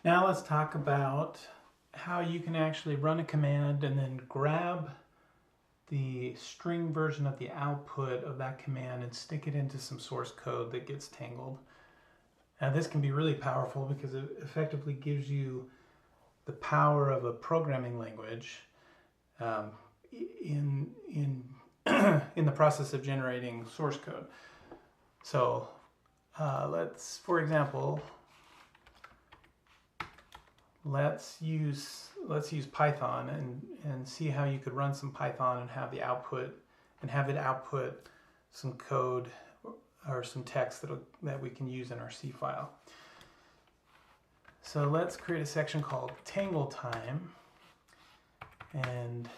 Now let's talk about how you can actually run a command and then grab the string version of the output of that command and stick it into some source code that gets tangled. Now this can be really powerful because it effectively gives you the power of a programming language in in the process of generating source code. So let's, for example, let's use Python and see how you could run some Python and have the output and have it output some code or some text that we can use in our C file. So let's create a section called Tangle Time, and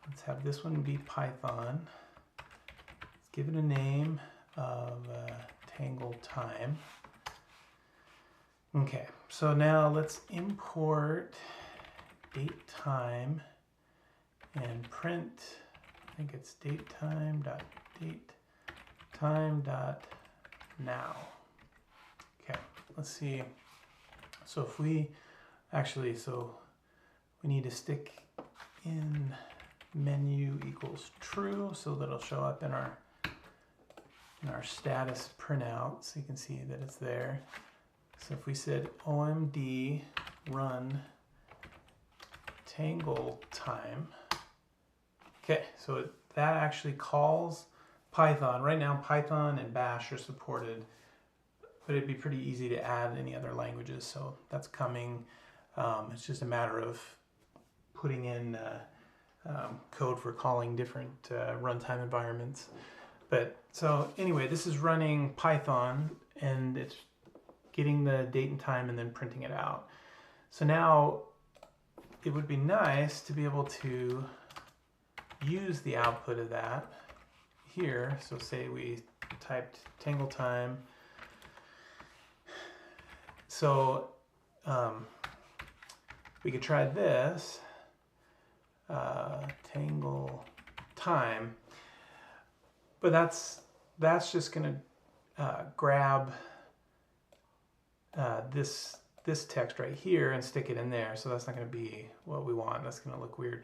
let's have this one be Python. Let's give it a name of Tangle Time. Okay, so now let's import datetime and print, I think it's datetime.now. Okay, let's see. So if we actually, we need to stick in menu equals true so that it'll show up in our status printout so you can see that it's there. So if we said omd run tangle time, okay, so that actually calls Python. Right now Python and Bash are supported, but it'd be pretty easy to add any other languages, so that's coming. It's just a matter of putting in code for calling different runtime environments. But so anyway, this is running Python and it's getting the date and time and then printing it out. So now it would be nice to be able to use the output of that here. So say we typed tangle time. So we could try this, tangle time, but that's just gonna grab this text right here and stick it in there, so that's not going to be what we want. That's going to look weird.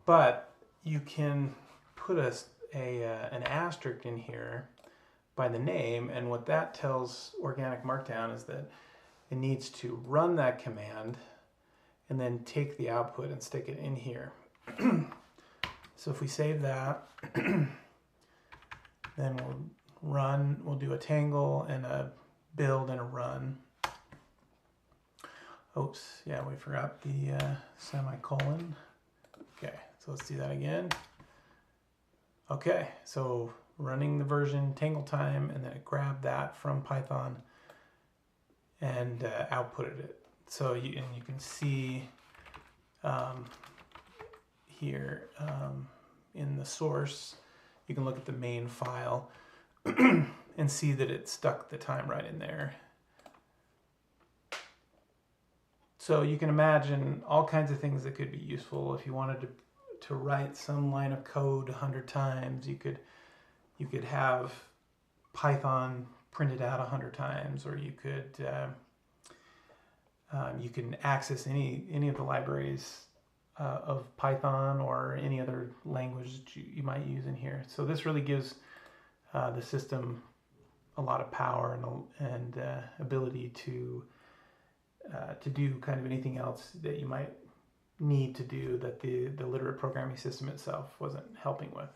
But you can put an asterisk in here by the name, and what that tells Organic Markdown is that it needs to run that command and then take the output and stick it in here. So if we save that, then we'll do a tangle and a build and a run. Oops, yeah, we forgot the semicolon. Okay, so let's do that again. Okay, so running the version tangle time, and then it grabbed that from Python and outputted it. So you can see here in the source, you can look at the main file and see that it stuck the time right in there. So you can imagine all kinds of things that could be useful. If you wanted to write some line of code 100 times, you could have Python printed out 100 times, or you can access any of the libraries of Python or any other language that you might use in here. So this really gives the system a lot of power and ability to do kind of anything else that you might need to do that the Literate programming system itself wasn't helping with.